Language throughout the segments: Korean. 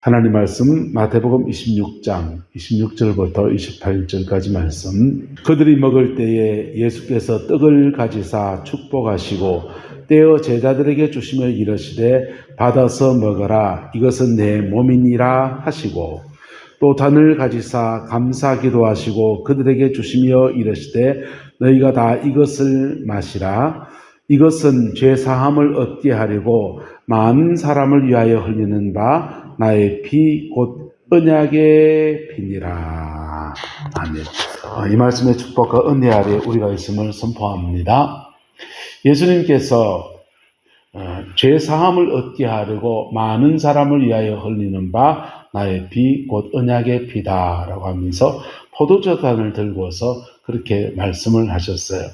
하나님 말씀 마태복음 26장 26절부터 28절까지 말씀. 그들이 먹을 때에 예수께서 떡을 가지사 축복하시고 떼어 제자들에게 주시며 이르시되 받아서 먹어라, 이것은 내 몸이니라 하시고, 또 잔을 가지사 감사 기도하시고 그들에게 주시며 이르시되 너희가 다 이것을 마시라, 이것은 죄 사함을 얻게 하려고 많은 사람을 위하여 흘리는 바 나의 피 곧 언약의 피니라. 아멘. 이 말씀의 축복과 은혜 아래 우리가 있음을 선포합니다. 예수님께서 죄 사함을 얻게 하려고 많은 사람을 위하여 흘리는 바 나의 피 곧 언약의 피다라고 하면서 포도주잔을 들고서 그렇게 말씀을 하셨어요.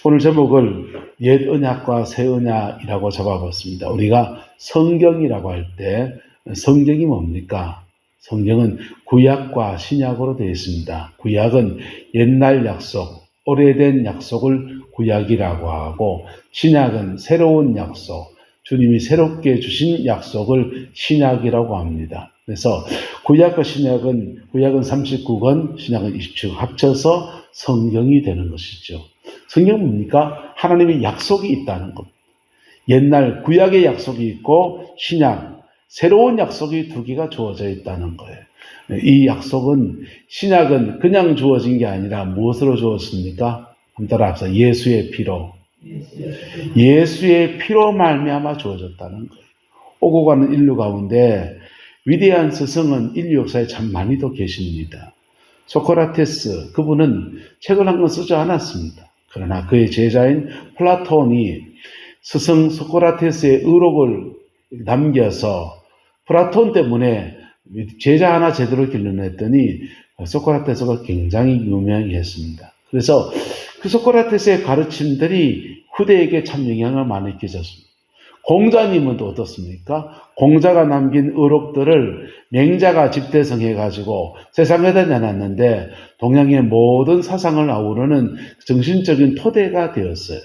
오늘 제목을 옛 언약과 새 언약이라고 잡아봤습니다. 우리가 성경이라고 할 때 성경이 뭡니까? 성경은 구약과 신약으로 되어 있습니다. 구약은 옛날 약속, 오래된 약속을 구약이라고 하고, 신약은 새로운 약속, 주님이 새롭게 주신 약속을 신약이라고 합니다. 그래서 구약과 신약은, 구약은 39권, 신약은 27권 합쳐서 성경이 되는 것이죠. 성경은 뭡니까? 하나님의 약속이 있다는 것. 옛날 구약의 약속이 있고 신약, 새로운 약속이 두 개가 주어져 있다는 거예요. 이 약속은, 신약은 그냥 주어진 게 아니라 무엇으로 주어졌습니까? 한번 따라합시다. 예수의 피로. 예수의 피로 말미암아 주어졌다는 거예요. 오고 가는 인류 가운데 위대한 스승은 인류 역사에 참 많이도 계십니다. 소크라테스, 그분은 책을 한 권 쓰지 않았습니다. 그러나 그의 제자인 플라톤이 스승 소크라테스의 의록을 남겨서 플라톤 때문에 제자 하나 제대로 길러냈더니 소크라테스가 굉장히 유명했습니다. 그래서 그 소크라테스의 가르침들이 후대에게 참 영향을 많이 끼쳤습니다. 공자님은 또 어떻습니까? 공자가 남긴 의록들을 맹자가 집대성해가지고 세상에다 내놨는데 동양의 모든 사상을 아우르는 정신적인 토대가 되었어요.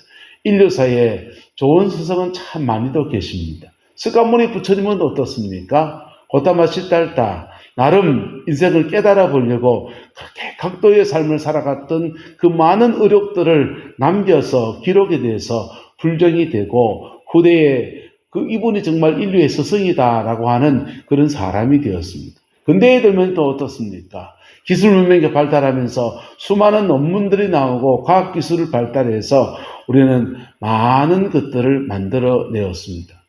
인류사에 좋은 스승은 참 많이도 계십니다. 스가모니 부처님은 어떻습니까? 고타마 시달타, 나름 인생을 깨달아 보려고 그렇게 각도의 삶을 살아갔던 그 많은 의록들을 남겨서 기록에 대해서 불정이 되고, 후대에 이분이 정말 인류의 스승이다라고 하는 그런 사람이 되었습니다. 근대에 들면 또 어떻습니까? 기술 문명이 발달하면서 수많은 논문들이 나오고 과학기술을 발달해서 우리는 많은 것들을 만들어내었습니다.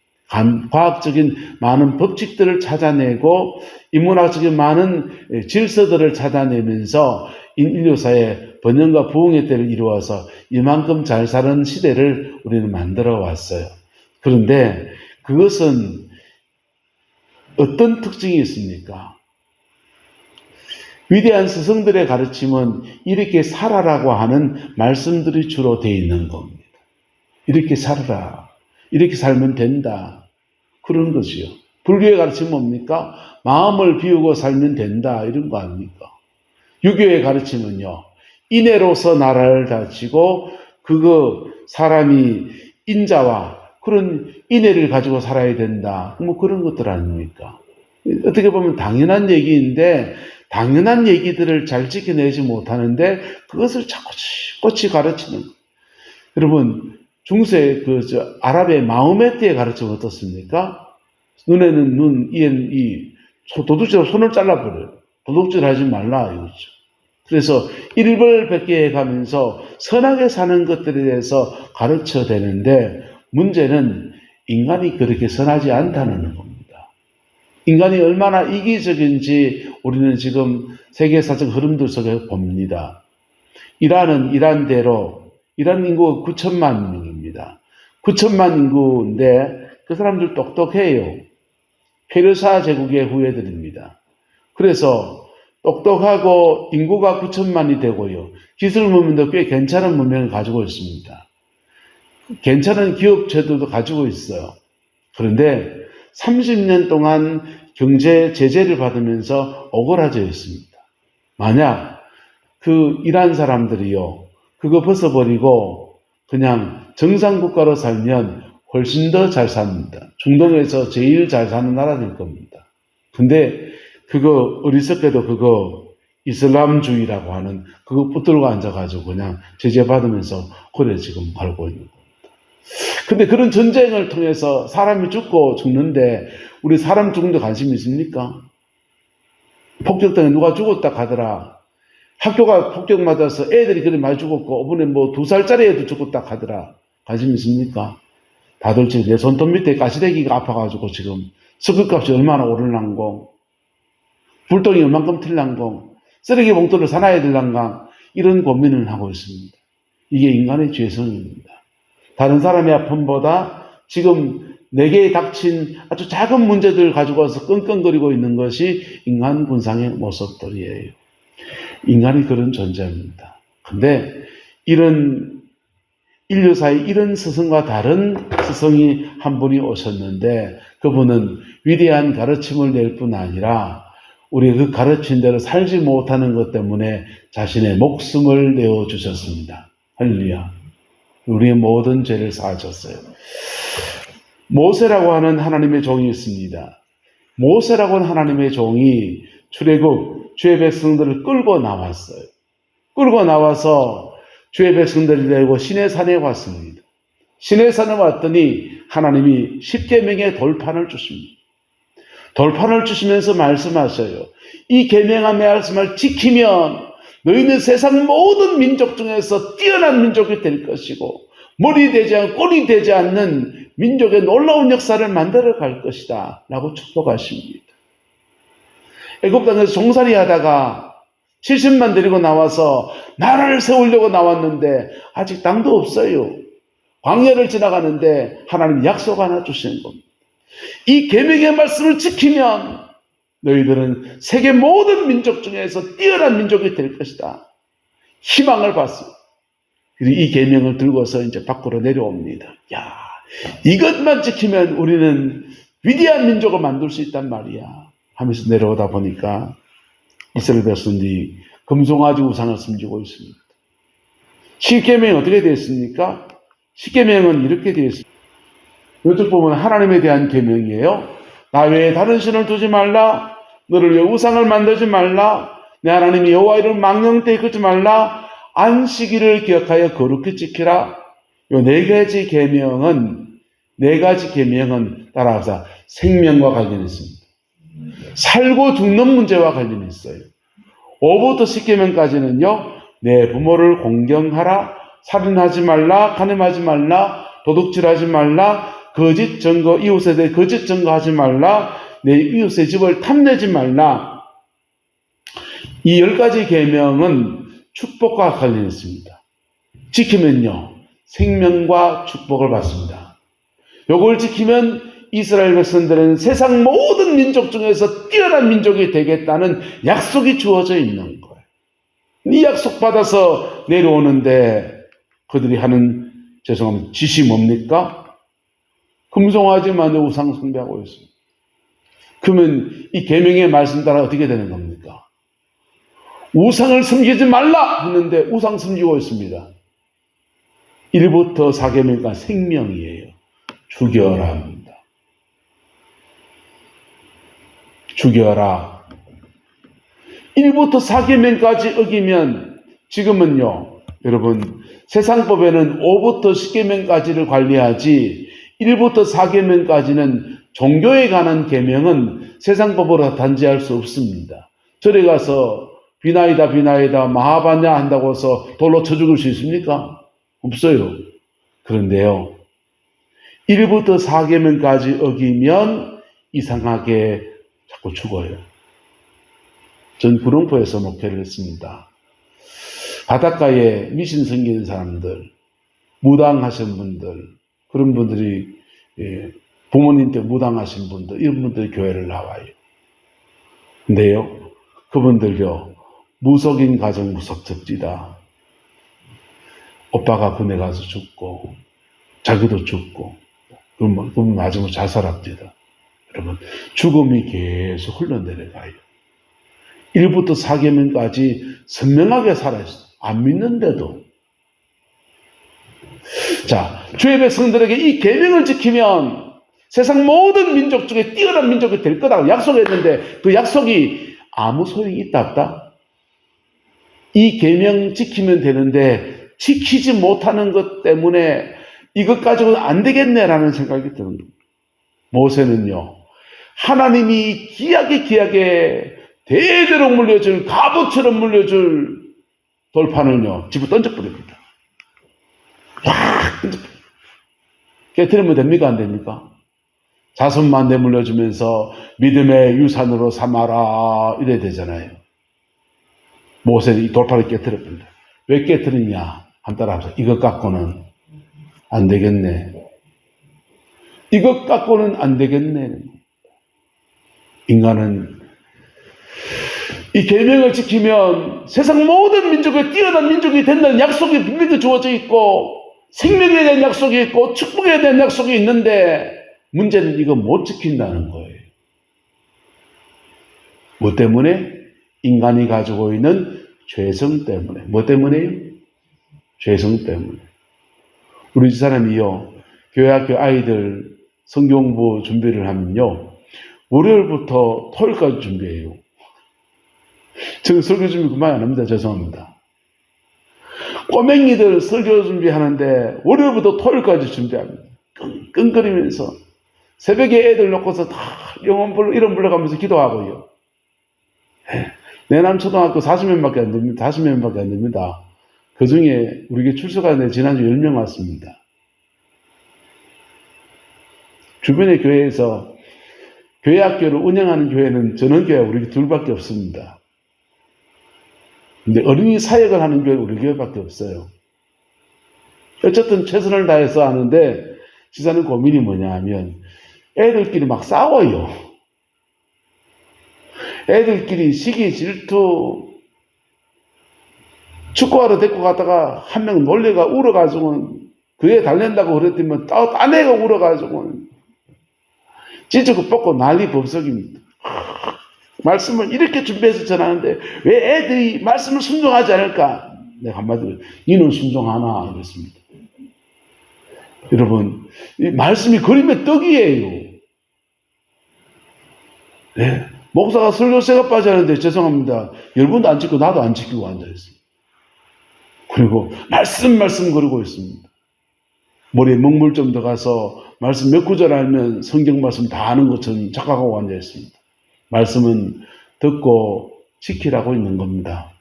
과학적인 많은 법칙들을 찾아내고 인문학적인 많은 질서들을 찾아내면서 인류사에 번영과 부흥의 때를 이루어서 이만큼 잘 사는 시대를 우리는 만들어 왔어요. 그런데 그것은 어떤 특징이 있습니까? 위대한 스승들의 가르침은 이렇게 살아라고 하는 말씀들이 주로 되어 있는 겁니다. 이렇게 살아라. 이렇게 살면 된다. 그런 거지요. 불교의 가르침은 뭡니까? 마음을 비우고 살면 된다. 이런 거 아닙니까? 유교의 가르침은요, 인애로서 나라를 다지고 사람이 인자와 그런 인애를 가지고 살아야 된다. 뭐 그런 것들 아닙니까? 어떻게 보면 당연한 얘기인데 당연한 얘기들을 잘 지켜내지 못하는데 그것을 자꾸 꼬치 가르치는 거예요. 여러분, 중세 아랍의 마호메트의 가르침은 어떻습니까? 눈에는 눈, 이에는 이, 도둑질로 손을 잘라버려요. 도둑질 하지 말라 이거죠. 그래서 일벌백계해 가면서 선하게 사는 것들에 대해서 가르쳐야 되는데, 문제는 인간이 그렇게 선하지 않다는 겁니다. 인간이 얼마나 이기적인지 우리는 지금 세계사적 흐름들 속에 봅니다. 이란대로, 이란 인구가 9천만 명입니다. 9천만 인구인데 그 사람들 똑똑해요. 페르사 제국의 후예들입니다. 그래서 똑똑하고 인구가 9천만이 되고요. 기술 문명도 꽤 괜찮은 문명을 가지고 있습니다. 괜찮은 기업 제도도 가지고 있어요. 그런데 30년 동안 경제 제재를 받으면서 오그라져 있습니다. 만약 그 이란 사람들이요, 그거 벗어버리고 그냥 정상국가로 살면 훨씬 더 잘 삽니다. 중동에서 제일 잘 사는 나라 될 겁니다. 근데 그거 어리석게도 그거 이슬람주의라고 하는 그거 붙들고 앉아가지고 그냥 제재받으면서 그래 지금 갈고 있는 겁니다. 근데 그런 전쟁을 통해서 사람이 죽고 죽는데 우리 사람 죽는데 관심이 있습니까? 폭격당해 누가 죽었다 가더라. 학교가 폭격 맞아서 애들이 그래 많이 죽었고 이번에 뭐 2살짜리 애도 죽었다 가더라. 관심 있습니까? 다들 지금 내 손톱 밑에 가시래기가 아파가지고 지금 석유값이 얼마나 오르는고 불똥이 얼만큼 튈란고 쓰레기 봉투를 사놔야 될란가 이런 고민을 하고 있습니다. 이게 인간의 죄성입니다. 다른 사람의 아픔보다 지금 내게 닥친 아주 작은 문제들을 가지고 와서 끙끙거리고 있는 것이 인간 군상의 모습들이에요. 인간이 그런 존재입니다. 근데 이런 인류사에 이런 스승과 다른 스승이 한 분이 오셨는데 그분은 위대한 가르침을 낼 뿐 아니라 우리 그 가르친 대로 살지 못하는 것 때문에 자신의 목숨을 내어주셨습니다. 할렐루야. 우리의 모든 죄를 사하셨어요. 모세라고 하는 하나님의 종이 있습니다. 모세라고 하는 하나님의 종이 출애굽 주의 백성들을 끌고 나왔어요. 끌고 나와서 주의 백성들을 데리고 시내산에 왔습니다. 시내산에 왔더니 하나님이 십계명의 돌판을 주십니다. 돌판을 주시면서 말씀하셔요. 이 계명의 말씀을 지키면 너희는 세상 모든 민족 중에서 뛰어난 민족이 될 것이고 머리 되지 않고 꼴이 되지 않는 민족의 놀라운 역사를 만들어 갈 것이다 라고 축복하십니다. 애굽 땅에서 종살이 하다가 70만 데리고 나와서 나라를 세우려고 나왔는데 아직 땅도 없어요. 광야를 지나가는데 하나님 약속 하나 주시는 겁니다. 이 계명의 말씀을 지키면 너희들은 세계 모든 민족 중에서 뛰어난 민족이 될 것이다. 희망을 받습니다. 그리고 이 계명을 들고서 이제 밖으로 내려옵니다. 야, 이것만 지키면 우리는 위대한 민족을 만들 수 있단 말이야. 하면서 내려오다 보니까 이스라엘 백성들이 금송아지 우상을 섬기고 있습니다. 십계명이 어떻게 되어 있습니까? 십계명은 이렇게 되어 있습니다. 이쪽 보면 하나님에 대한 계명이에요. 나 외에 다른 신을 두지 말라. 너를 위해 우상을 만들지 말라. 내 하나님 여호와 이름을 망령되이 걷지 말라. 안식일을 기억하여 거룩히 지키라. 이 네 가지 계명은 따라서 생명과 관련있습니다. 살고 죽는 문제와 관련있어요. 5부터 10계명까지는요. 내 부모를 공경하라. 살인하지 말라. 간음하지 말라. 도둑질하지 말라. 거짓 증거, 이웃에 대해 거짓 증거하지 말라. 내 이웃의 집을 탐내지 말라. 이 10가지 계명은 축복과 관련있습니다. 지키면요. 생명과 축복을 받습니다. 요걸 지키면 이스라엘 백성들은 세상 모든 민족 중에서 뛰어난 민족이 되겠다는 약속이 주어져 있는 거예요. 이 약속 받아서 내려오는데 그들이 하는 죄송합니다. 짓이 뭡니까? 금송아지 만들고 우상 숭배하고 있습니다. 그러면 이 계명의 말씀 따라 어떻게 되는 겁니까? 우상을 섬기지 말라 했는데 우상 섬기고 있습니다. 1부터 4계명까지 생명이에요. 죽여라 합니다. 죽여라. 1부터 4계명까지 어기면 지금은요. 여러분 세상법에는 5부터 10계명까지를 관리하지 1부터 4계명까지는 종교에 관한 계명은 세상법으로 단지할 수 없습니다. 절에 가서 비나이다 마하바냐 한다고 해서 돌로 쳐 죽을 수 있습니까? 없어요. 그런데요. 1부터 4계명까지 어기면 이상하게 자꾸 죽어요. 전 구룡포에서 목회를 했습니다. 바닷가에 미신 생기는 사람들, 무당하신 분들, 그런 분들이 부모님 때 무당하신 분들, 이런 분들이 교회를 나와요. 근데요, 그분들요, 무속인 가정 무속적지다. 오빠가 군에 가서 죽고, 자기도 죽고, 그러면 마지막으로 자살합니다. 여러분, 죽음이 계속 흘러내려가요. 1부터 4계명까지 선명하게 살아있어요. 안 믿는데도. 자, 주의 백성들에게 이 계명을 지키면 세상 모든 민족 중에 뛰어난 민족이 될 거다고 약속했는데 그 약속이 아무 소용이 있다 없다? 이 계명 지키면 되는데 지키지 못하는 것 때문에 이것 가지고는 안 되겠네라는 생각이 드는 겁니다. 모세는요, 하나님이 귀하게 대대로 물려줄 갑옷처럼 물려줄 돌판을요 집어 던져버립니다. 확 던져버립니다. 깨트리면 됩니까 안 됩니까? 자손만 내물려주면서 믿음의 유산으로 삼아라 이래야 되잖아요. 모세는 이 돌판을 깨트렸습니다. 왜 깨트리냐? 한 따라합시다. 이것 갖고는 안 되겠네. 이것 갖고는 안 되겠네. 인간은 이 계명을 지키면 세상 모든 민족에 뛰어난 민족이 된다는 약속이 분명히 주어져 있고 생명에 대한 약속이 있고 축복에 대한 약속이 있는데 문제는 이거 못 지킨다는 거예요. 뭐 때문에? 인간이 가지고 있는 죄성 때문에. 뭐 때문에요? 죄성 때문에. 우리 집사람이요, 교회학교 아이들 성경공부 준비를 하면요, 월요일부터 토요일까지 준비해요. 저는 설교 준비 그만 안 합니다. 죄송합니다. 꼬맹이들 설교 준비하는데 월요일부터 토요일까지 준비합니다. 끙끙거리면서 새벽에 애들 놓고서 다 이름 불러가면서 기도하고요. 내남 초등학교 40명밖에 안 됩니다. 40명밖에 안 됩니다. 그 중에 우리 교회 출석하는데 지난주 10명 왔습니다. 주변의 교회에서 교회 학교를 운영하는 교회는 전원교회 우리 둘밖에 없습니다. 근데 어린이 사역을 하는 교회는 우리 교회밖에 없어요. 어쨌든 최선을 다해서 하는데 지사는 고민이 뭐냐 하면 애들끼리 막 싸워요. 애들끼리 시기 질투 축구하러 데리고 가다가 한 명 놀래가 울어가지고 그 애 달랜다고 그랬더니 딴 애가 울어가지고 찢고 뽑고 난리 법석입니다. 말씀을 이렇게 준비해서 전하는데 왜 애들이 말씀을 순종하지 않을까? 내가 한마디로 니는 순종하나 이랬습니다. 여러분, 이 말씀이 그림의 떡이에요. 네. 목사가 설교세가 빠졌는데 죄송합니다. 여러분도 안 지키고 나도 안 지키고 앉아있습니다. 그리고 말씀 거리고 있습니다. 머리에 먹물 좀 들어가서 말씀 몇 구절 알면 성경 말씀 다 아는 것처럼 착각하고 앉아있습니다. 말씀은 듣고 지키라고 있는 겁니다.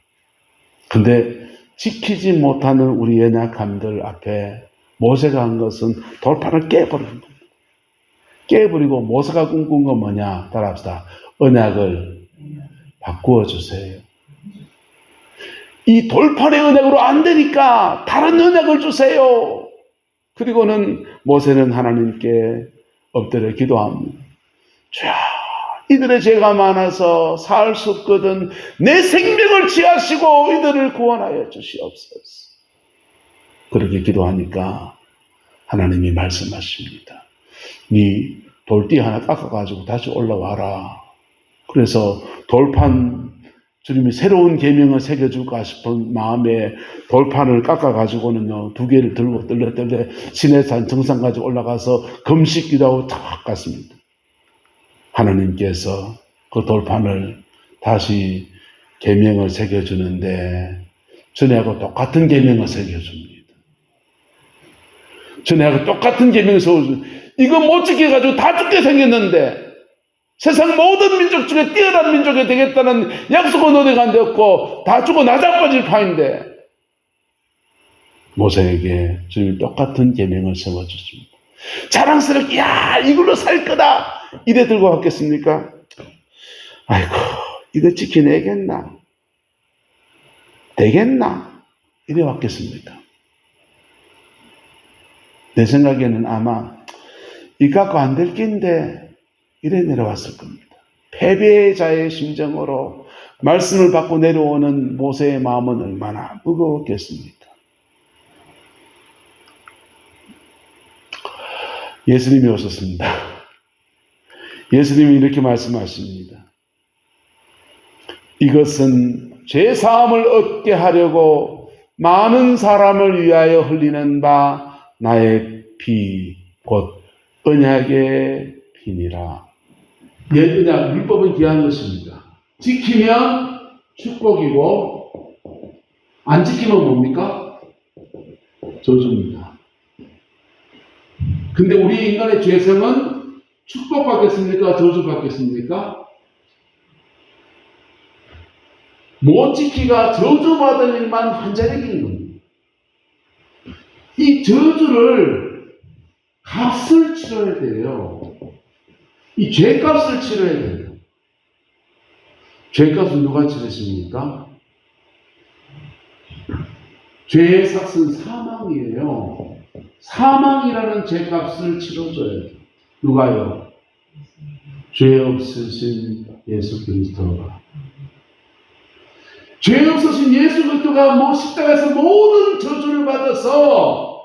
근데 지키지 못하는 우리 연약함들 앞에 모세가 한 것은 돌판을 깨버린 겁니다. 깨버리고 모세가 꿈꾼 건 뭐냐? 따라합시다. 언약을 바꾸어 주세요. 이 돌판의 언약으로 안 되니까 다른 언약을 주세요. 그리고는 모세는 하나님께 엎드려 기도합니다. 주여, 이들의 죄가 많아서 살 수 없거든 내 생명을 취하시고 이들을 구원하여 주시옵소서. 그렇게 기도하니까 하나님이 말씀하십니다. 네 돌띠 하나 깎아가지고 다시 올라와라. 그래서 돌판 주님이 새로운 계명을 새겨줄까 싶은 마음에 돌판을 깎아가지고는요 2개를 들고 떨레 시내산 정상까지 올라가서 금식기도 하고 탁 갔습니다. 하나님께서 그 돌판을 다시 계명을 새겨주는데 전에하고 똑같은 계명을 새겨줍니다. 전에하고 똑같은 계명을 새겨줍니다. 이거 못 지켜가지고 다 죽게 생겼는데 세상 모든 민족 중에 뛰어난 민족이 되겠다는 약속은 어디가 안 되었고 다 죽어 나자빠질 판인데 모세에게 주님이 똑같은 계명을 세워주십니다. 자랑스럽게 야 이걸로 살 거다 이래 들고 왔겠습니까? 아이고 이거 지켜내겠나? 되겠나? 이래 왔겠습니까? 내 생각에는 아마 이 갖고 안 될 낀데 이래 내려왔을 겁니다. 패배자의 심정으로 말씀을 받고 내려오는 모세의 마음은 얼마나 무거웠겠습니까? 예수님이 오셨습니다. 예수님이 이렇게 말씀하십니다. 이것은 죄사함을 얻게 하려고 많은 사람을 위하여 흘리는 바 나의 피 곧 언약의 피니라. 옛 언약 율법은 귀한 것입니다. 지키면 축복이고 안 지키면 뭡니까? 저주입니다. 근데 우리 인간의 죄성은 축복받겠습니까? 저주받겠습니까? 못 지키가 저주받을 일만 한자리인 겁니다. 이 저주를 값을 치러야 돼요. 이 죄값을 치러야 돼요. 죄값은 누가 치르십니까? 죄의 삭은 사망이에요. 사망이라는 죄값을 치러줘야 돼요. 누가요? 죄 없으신 예수 그리스도가. 죄 없으신 예수 그리스도가 십자가에서 모든 저주를 받아서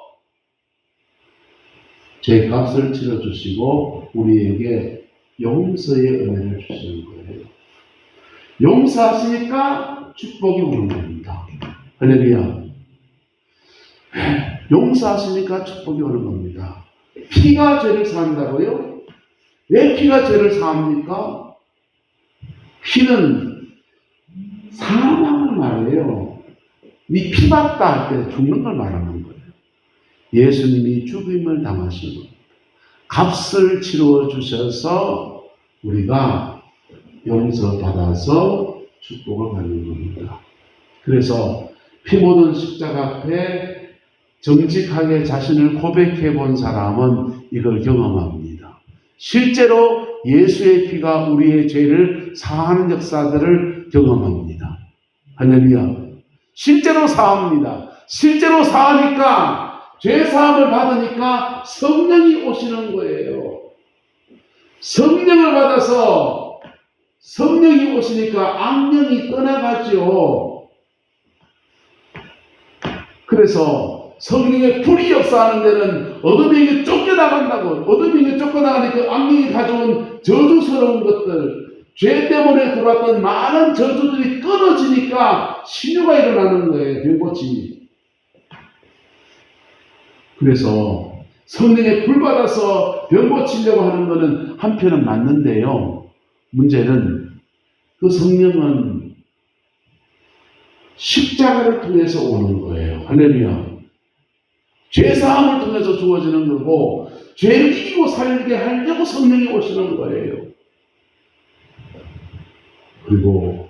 죄값을 치러주시고 우리에게 용서의 은혜를 주시는 거예요. 용서하시니까 축복이 오는 겁니다. 할렐루야. 용서하시니까 축복이 오는 겁니다. 피가 죄를 사한다고요? 왜 피가 죄를 사합니까? 피는 사망을 말해요. 네 피받다 할 때 죽는 걸 말하는 거예요. 예수님이 죽임을 당하신 겁니다. 값을 치루어 주셔서 우리가 용서받아서 축복을 받는 겁니다. 그래서 피 묻은 십자가 앞에 정직하게 자신을 고백해 본 사람은 이걸 경험합니다. 실제로 예수의 피가 우리의 죄를 사하는 역사들을 경험합니다. 할렐루야. 실제로 사합니다. 실제로 사하니까 죄 사함을 받으니까 성령이 오시는 거예요. 성령을 받아서 성령이 오시니까 악령이 떠나가죠. 그래서 성령의 불이 역사하는 데는 어둠에게 쫓겨나간다고. 어둠에게 쫓겨나가니까 악령이 가져온 저주스러운 것들, 죄 때문에 들어왔던 많은 저주들이 끊어지니까 신유가 일어나는 거예요. 병고침이. 그래서 성령의 불 받아서 병 고치려고 하는 것은 한편은 맞는데요. 문제는 그 성령은 십자가를 통해서 오는 거예요. 할렐루야. 죄사함을 통해서 주어지는 거고 죄를 이기고 살게 하려고 성령이 오시는 거예요. 그리고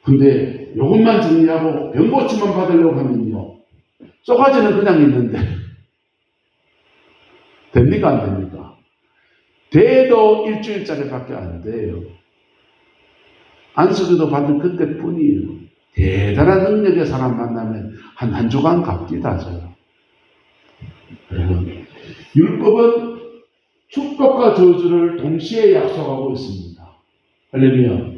근데 이것만 정리하고 병 고침만 받으려고 하면요. 쏘가지는 그냥 있는데 됩니까? 안 됩니까? 돼도 일주일짜리밖에 안 돼요. 안수기도 받은 그때뿐이에요. 대단한 능력의 사람 만나면 한 주간 갑디다. 여러분, 율법은 축복과 저주를 동시에 약속하고 있습니다. 할렐루야.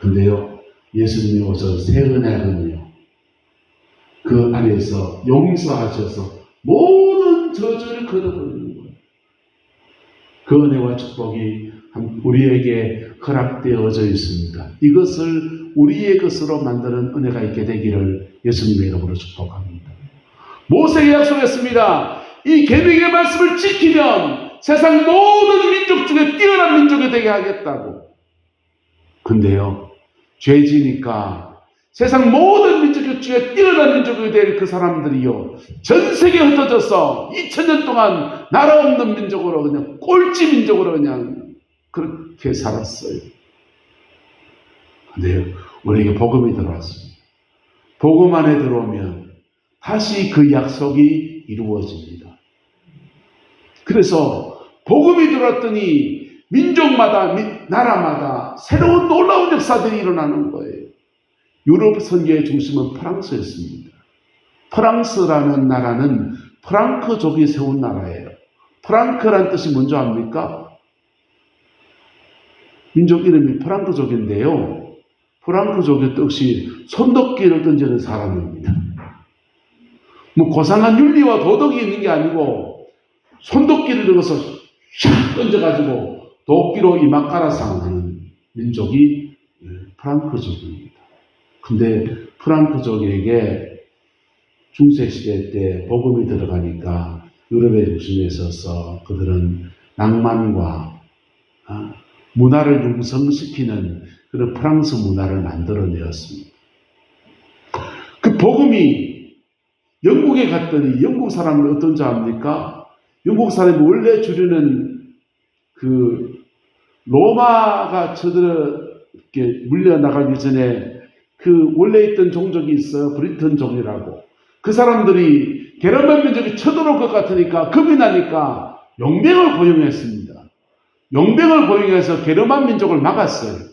근데요, 예수님이 오셔서 새 은혜는요, 그 안에서 용서하셔서 모든 저주를 걷어버리는 거예요. 그 은혜와 축복이 우리에게 허락되어져 있습니다. 이것을 우리의 것으로 만드는 은혜가 있게 되기를 예수님의 이름으로 축복합니다. 모세에게 약속했습니다. 이 계명의 말씀을 지키면 세상 모든 민족 중에 뛰어난 민족이 되게 하겠다고. 근데요, 죄지니까 세상 모든 민족 중에 뛰어난 민족이 될 그 사람들이요, 전 세계에 흩어져서 2000년 동안 나라 없는 민족으로 그냥 꼴찌 민족으로 그냥 그렇게 살았어요. 근데요, 우리에게 복음이 들어왔습니다. 복음 안에 들어오면 다시 그 약속이 이루어집니다. 그래서 복음이 들어왔더니 민족마다, 나라마다 새로운 놀라운 역사들이 일어나는 거예요. 유럽 선교의 중심은 프랑스였습니다. 프랑스라는 나라는 프랑크족이 세운 나라예요. 프랑크란 뜻이 뭔지 압니까? 민족 이름이 프랑크족인데요. 프랑크족의 뜻이 손도끼를 던지는 사람입니다. 뭐 고상한 윤리와 도덕이 있는 게 아니고 손도끼를 들어서 샥 던져가지고 도끼로 이마 깔아상하는 민족이 프랑크족입니다. 근데 프랑크족에게 중세시대 때 복음이 들어가니까 유럽의 중심에 있어서 그들은 낭만과 문화를 융성시키는 그런 프랑스 문화를 만들어내었습니다. 그 복음이 영국에 갔더니 영국 사람은 어떤 줄 압니까? 영국 사람이 원래 주류는 그 로마가 이렇게 물려나가기 전에 그 원래 있던 종족이 있어요. 브리턴족이라고. 그 사람들이 게르만 민족이 쳐들어올 것 같으니까 겁이 나니까 용병을 고용했습니다. 용병을 고용해서 게르만 민족을 막았어요.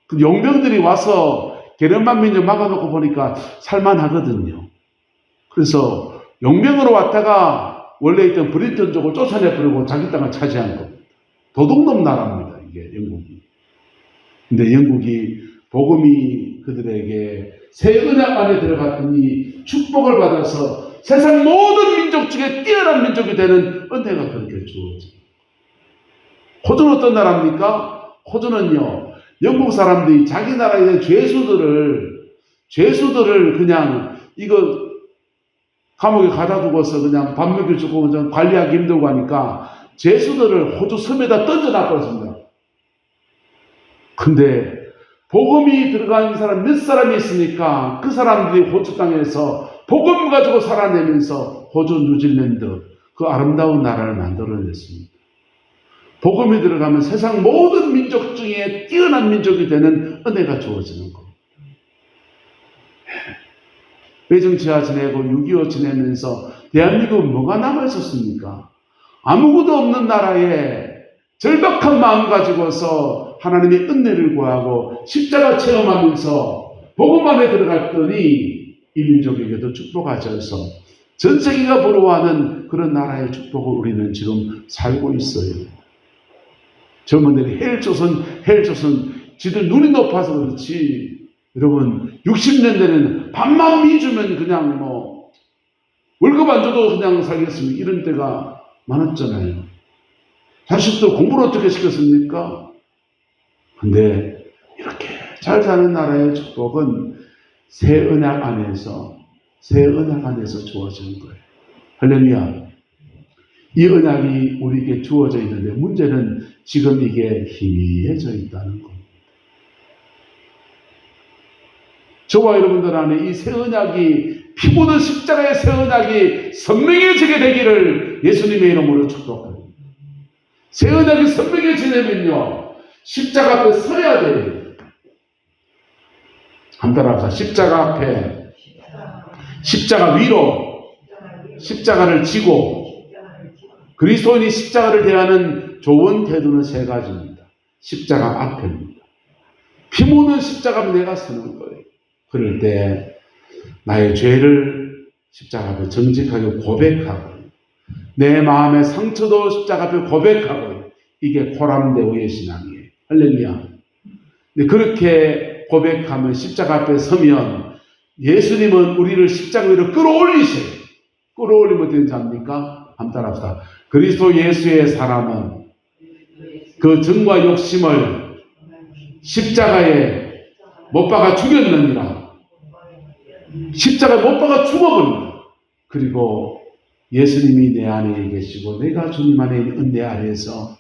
그 용병들이 와서 게르만 민족 막아놓고 보니까 살만하거든요. 그래서 용병으로 왔다가 원래 있던 브리턴족을 쫓아내버리고 자기 땅을 차지한 겁니다. 도둑놈 나라입니다. 이게 영국이. 근데 영국이 복음이 그들에게 새 언약 안에 들어갔더니 축복을 받아서 세상 모든 민족 중에 뛰어난 민족이 되는 은혜가 그렇게 주어집니다. 호주는 어떤 나라입니까? 호주는요, 영국 사람들이 자기 나라에 있는 죄수들을 그냥 이거 감옥에 가다 두고서 그냥 밥 먹여주고 관리하기 힘들고 하니까 죄수들을 호주 섬에다 던져놨거든요. 근데 복음이 들어간 사람 몇 사람이 있으니까 그 사람들이 호주 땅에서 복음 가지고 살아내면서 호주, 뉴질랜드 그 아름다운 나라를 만들어냈습니다. 복음이 들어가면 세상 모든 민족 중에 뛰어난 민족이 되는 은혜가 주어지는 겁니다. 외정치하 지내고 6.25 지내면서 대한민국은 뭐가 남아있었습니까? 아무것도 없는 나라에 절박한 마음 가지고서 하나님의 은혜를 구하고 십자가 체험하면서 복음 안에 들어갔더니 이 민족에게도 축복하셔서 전 세계가 부러워하는 그런 나라의 축복을 우리는 지금 살고 있어요. 젊은들이 헬조선 지들 눈이 높아서 그렇지. 여러분 60년 전에는 밥만 미주면 그냥 뭐 월급 안 줘도 그냥 살겠습니다. 이런 때가 많았잖아요. 자식들 공부를 어떻게 시켰습니까? 근데 이렇게 잘 사는 나라의 축복은 새 언약 안에서 주어지는 거예요. 할렐루야. 이 언약이 우리에게 주어져 있는데 문제는 지금 이게 희미해져 있다는 겁니다. 저와 여러분들 안에 이 새 언약이 피 묻은 십자가의 새 언약이 선명해지게 되기를 예수님의 이름으로 축복합니다. 새 언약이 선명해지려면요 십자가 앞에 서야 돼요. 한번 따라합시다. 십자가 앞에, 십자가 위로, 십자가를 지고 그리스도인이 십자가를 대하는 좋은 태도는 세 가지입니다. 십자가 앞에입니다. 피 묻는 십자가면 내가 서는 거예요. 그럴 때 나의 죄를 십자가 앞에 정직하게 고백하고 내 마음의 상처도 십자가 앞에 고백하고 이게 코람데오의 신앙이에요. 할렐루야. 그렇게 고백하면 십자가 앞에 서면 예수님은 우리를 십자가 위로 끌어올리세요. 끌어올리면 어떻게 되는지 압니까? 한번 따라합시다. 그리스도 예수의 사람은 그 정과 욕심을 십자가에 못 박아 죽였느니라. 십자가에 못 박아 죽어버립니다. 그리고 예수님이 내 안에 계시고 내가 주님 안에 있는 내 안에서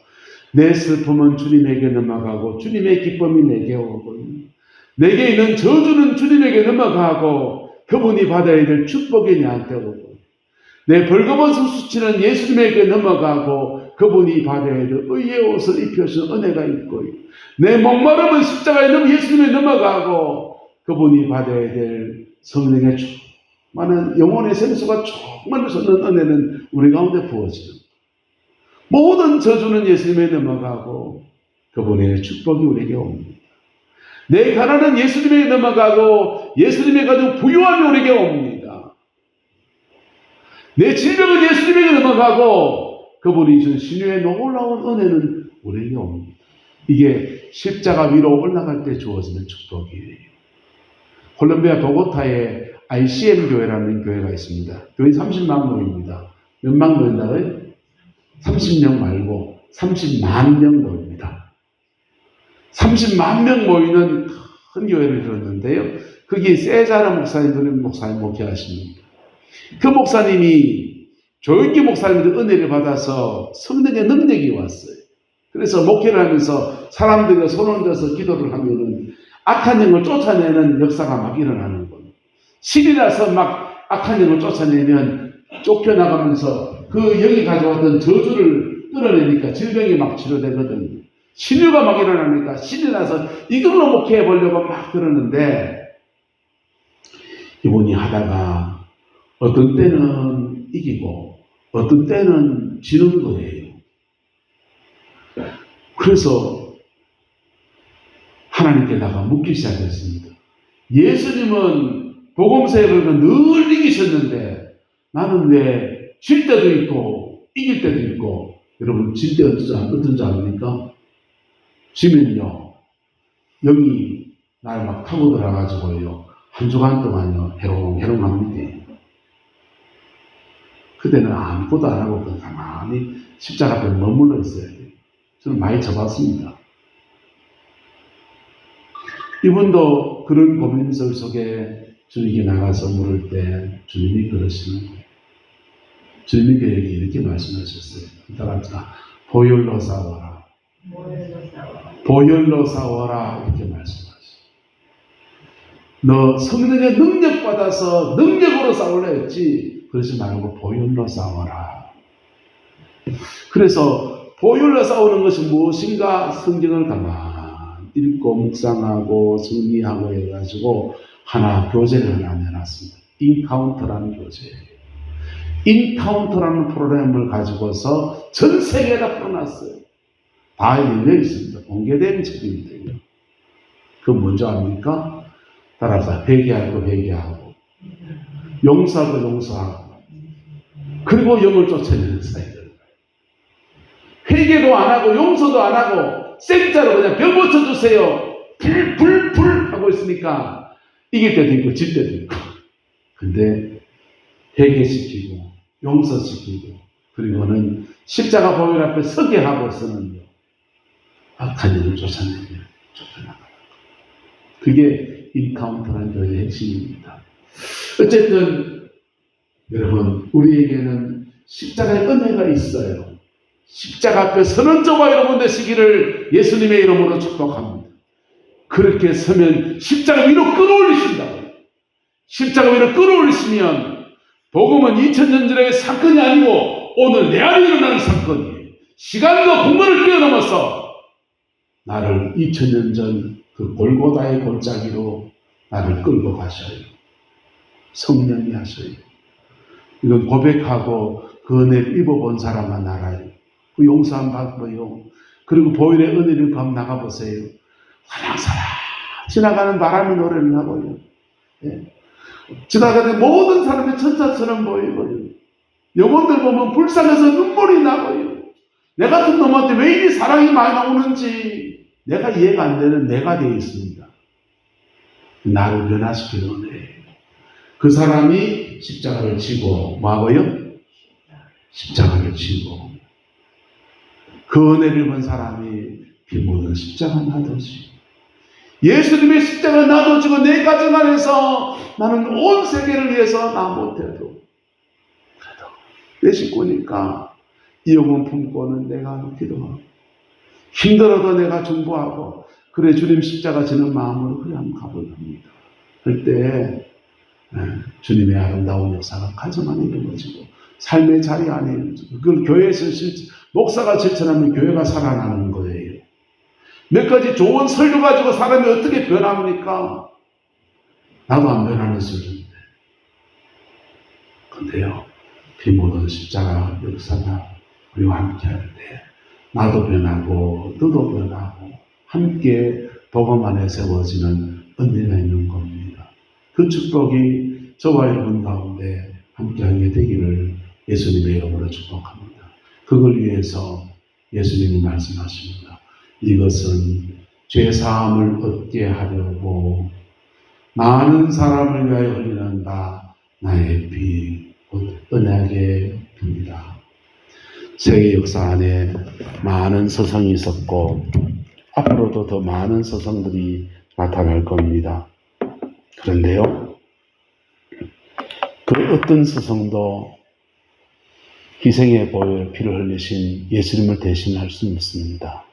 내 슬픔은 주님에게 넘어가고 주님의 기쁨이 내게 오고 내게 있는 저주는 주님에게 넘어가고 그분이 받아야 될 축복이 내한테 오고 내 벌거벗은 수치는 예수님에게 넘어가고 그분이 받아야 될 의의 옷을 입혀준 은혜가 있고 내 목마름은 십자가에 예수님에 넘어가고 그분이 받아야 될 성령의 많은 영혼의 생수가 충만히 솟는 은혜는 우리 가운데 부어지는 모든 저주는 예수님에 넘어가고 그분의 축복이 우리에게 옵니다. 내 가난은 예수님에게 넘어가고 예수님의 가지고 부유함이 우리에게 옵니다. 내 질병은 예수님에게 넘어가고 그분이 준 신유의 놀라운 은혜는 우리에게 옵니다. 이게 십자가 위로 올라갈 때 주어지는 축복이에요. 콜롬비아 보고타에 ICM 교회라는 교회가 있습니다. 교회 30만 명입니다. 몇만 명인가요? 30명 말고 30만 명 모입니다. 30만 명 모이는 큰 교회를 들었는데요. 거기 세자라 목사님 목회하십니다. 그 목사님이 조영기 목사님들 은혜를 받아서 성령의 능력이 왔어요. 그래서 목회를 하면서 사람들이 손을 들어서 기도를 하면은 악한 영을 쫓아내는 역사가 막 일어나는 거예요. 신이 나서 막 악한 영을 쫓아내면 쫓겨나가면서 그 영이 가져왔던 저주를 끌어내니까 질병이 막 치료되거든요. 신유가 막 일어나니까 신이 나서 이걸로 목회해 보려고 막 그러는데 이분이 하다가 어떤 때는 이기고 어떤 때는 지는 거예요. 그래서 하나님께다가 묻기 시작했습니다. 예수님은 복음서에 늘 이기셨는데 나는 왜 질 때도 있고 이길 때도 있고. 여러분 질 때 어떤 줄 압니까? 지면요 영이 날 막 타고 들어가지고요 한 주간 동안요 해롱해롱합니다. 그때는 아무것도 안 하고 그냥 가만히 십자가 앞에 머물러 있어야 돼요. 저는 많이 접었습니다. 이분도 그런 고민설 속에 주님께 나가서 물을 때 주님이 그러시는 거예요. 주님이 그에게 이렇게 말씀하셨어요. 따라합시다. 보혈로 싸워라. 보혈로 싸워라. 이렇게 말씀하셨어요. 너 성령의 능력 받아서 능력으로 싸우려 했지. 그러지 말고 보혈로 싸워라. 그래서 보혈로 싸우는 것이 무엇인가 성경을 가만히 읽고 묵상하고 정리하고 해가지고 하나 교재를 하나 내놨습니다. 인카운터라는 교재예요. 인카운터라는 프로그램을 가지고서 전 세계에다 풀어놨어요. 다 열려 있습니다. 공개된 책입니다. 그건 뭔지 압니까? 따라서 회개하고 회개하고 용서하고 용서하고 그리고 영을 쫓아내는 사이들. 회개도 안 하고 용서도 안 하고 생짜로 그냥 병 고쳐주세요. 불 하고 있으니까 이길 때도 있고 질 때도 있고. 근데 회개시키고 용서시키고 그리고는 십자가 보혈 앞에 서게 하고서는요 악한 일을 쫓아내며 쫓아나가는 그게 인카운터라는 교회의 핵심입니다. 어쨌든 여러분 우리에게는 십자가의 은혜가 있어요. 십자가 앞에 서는 저와 여러분 되시기를 예수님의 이름으로 축복합니다. 그렇게 서면 십자가 위로 끌어올리신다고요. 십자가 위로 끌어올리시면 복음은 2000년 전의 사건이 아니고 오늘 내 안에 일어나는 사건이에요. 시간과 공간을 뛰어넘어서 나를 2000년 전 그 골고다의 골짜기로 나를 끌고 가셔요. 성령이 하셔요. 이건 고백하고 그 은혜를 입어본 사람만 알아요. 그 용서함 받고요. 그리고 보혈의 은혜를 검 나가보세요. 사랑사랑 지나가는 바람이 노래를 하고요. 예. 지나가는 모든 사람의 천사처럼 보이고요. 영혼들 보면 불쌍해서 눈물이 나고요. 내 같은 놈한테 왜 이 사랑이 많이 나오는지 내가 이해가 안 되는 내가 되어 있습니다. 나를 변화시키는 은혜예요. 그 사람이 십자가를 지고 뭐하고요? 십자가를 지고 그 은혜를 본 사람이 피 묻은 십자가 나도지. 예수님의 십자가 나도지고 내 가정 안에서 나는 온 세계를 위해서 나 못해도 그래도 내 식구니까 이 영혼 품고는 내가 기도하고 힘들어도 내가 중보하고 그래 주님 십자가 지는 마음으로 그래 한번 가보렵니다. 그때 주님의 아름다운 역사가 가정 안에 이루어지고 삶의 자리 안에 이루어지고 그걸 교회에서 목사가 실천하면 교회가 살아나는 거예요. 몇 가지 좋은 설교 가지고 사람이 어떻게 변합니까? 나도 안 변하는 수준인데. 근데요, 피 묻은 십자가 역사가 우리와 함께 할 때, 나도 변하고, 너도 변하고, 함께 복음 안에 세워지는 은혜가 있는 겁니다. 그 축복이 저와 여러분 가운데 함께하게 되기를 예수님의 이름으로 축복합니다. 그걸 위해서 예수님이 말씀하십니다. 이것은 죄사함을 얻게 하려고 많은 사람을 위하여 흘리는 바 나의 피, 언약의 피입니다. 세계 역사 안에 많은 서성이 있었고 앞으로도 더 많은 서성들이 나타날 겁니다. 그런데요, 그 어떤 서성도 희생의 보혈 피를 흘리신 예수님을 대신할 수는 없습니다.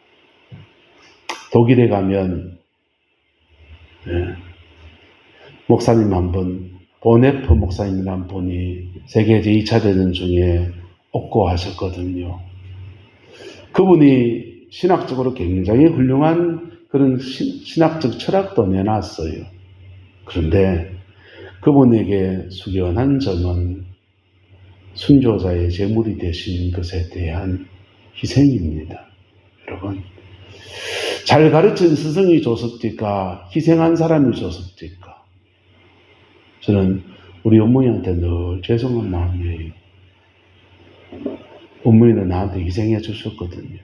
독일에 가면 목사님 한 분, 보네프 목사님이란 분이 세계 제2차 대전 중에 옥고하셨거든요. 그분이 신학적으로 굉장히 훌륭한 그런 신학적 철학도 내놨어요. 그런데 그분에게 숙연한 점은 순교자의 제물이 되신 것에 대한 희생입니다. 여러분, 잘 가르친 스승이 좋습니까? 희생한 사람이 좋습니까? 저는 우리 어머니한테 늘 죄송한 마음이에요. 어머니는 나한테 희생해 주셨거든요.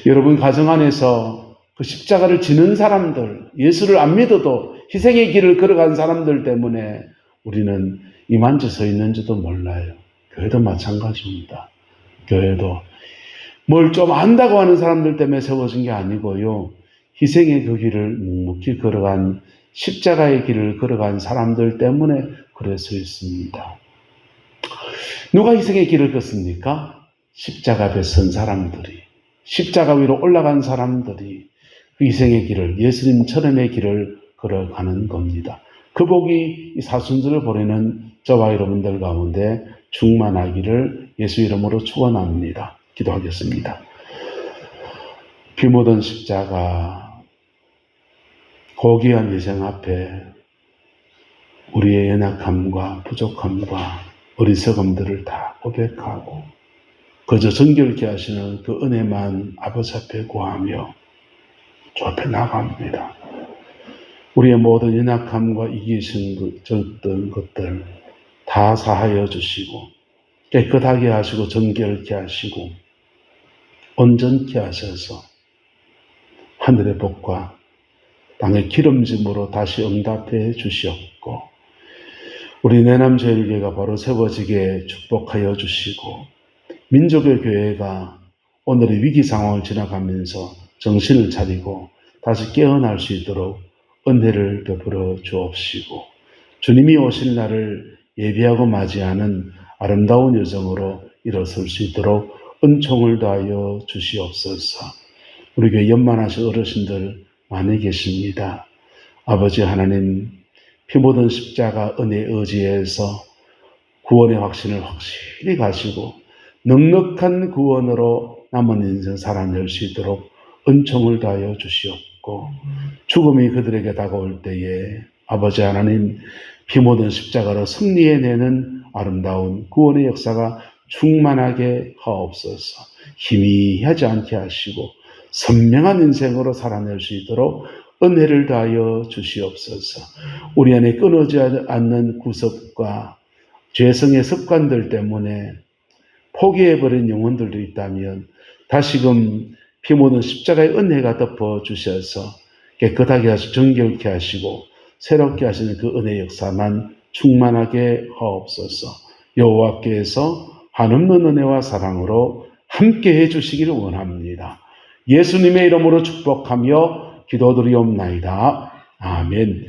여러분 가정 안에서 그 십자가를 지는 사람들, 예수를 안 믿어도 희생의 길을 걸어간 사람들 때문에 우리는 이만치 서 있는지도 몰라요. 교회도 마찬가지입니다. 교회도 뭘 좀 안다고 하는 사람들 때문에 세워진 게 아니고요. 희생의 그 길을 묵묵히 걸어간 십자가의 길을 걸어간 사람들 때문에 그래 서 있습니다. 누가 희생의 길을 걷습니까? 십자가 앞에 선 사람들이, 십자가 위로 올라간 사람들이 그 희생의 길을, 예수님처럼의 길을 걸어가는 겁니다. 그 복이 이 사순절을 보내는 저와 여러분들 가운데 충만하기를 예수 이름으로 축원합니다. 기도하겠습니다. 피 묻은 십자가, 고귀한 희생 앞에 우리의 연약함과 부족함과 어리석음들을 다 고백하고 그저 정결케 하시는 그 은혜만 아버지 앞에 구하며 주 앞에 나갑니다. 우리의 모든 연약함과 이기셨던 것들 다 사하여 주시고 깨끗하게 하시고 정결케 하시고 온전케 하셔서 하늘의 복과 땅의 기름짐으로 다시 응답해 주시옵고 우리 내남제일교회가 바로 세워지게 축복하여 주시고 민족의 교회가 오늘의 위기 상황을 지나가면서 정신을 차리고 다시 깨어날 수 있도록 은혜를 베풀어 주옵시고 주님이 오실 날을 예비하고 맞이하는 아름다운 여정으로 일어설 수 있도록 은총을 다하여 주시옵소서. 우리 교회 연만하신 어르신들 많이 계십니다. 아버지 하나님, 피 묻은 십자가 은혜에 의지해서 구원의 확신을 확실히 가지고 넉넉한 구원으로 남은 인생 살아낼 수 있도록 은총을 다하여 주시옵고 죽음이 그들에게 다가올 때에 아버지 하나님 피 묻은 십자가로 승리해내는 아름다운 구원의 역사가 충만하게 하옵소서. 희미하지 않게 하시고 선명한 인생으로 살아낼 수 있도록 은혜를 다하여 주시옵소서. 우리 안에 끊어지지 않는 구습과 죄성의 습관들 때문에 포기해버린 영혼들도 있다면 다시금 피 묻은 십자가의 은혜가 덮어주셔서 깨끗하게 하시고 정결케 하시고 새롭게 하시는 그 은혜 역사만 충만하게 하옵소서. 여호와께서 한없는 은혜와 사랑으로 함께 해주시기를 원합니다. 예수님의 이름으로 축복하며 기도드리옵나이다. 아멘.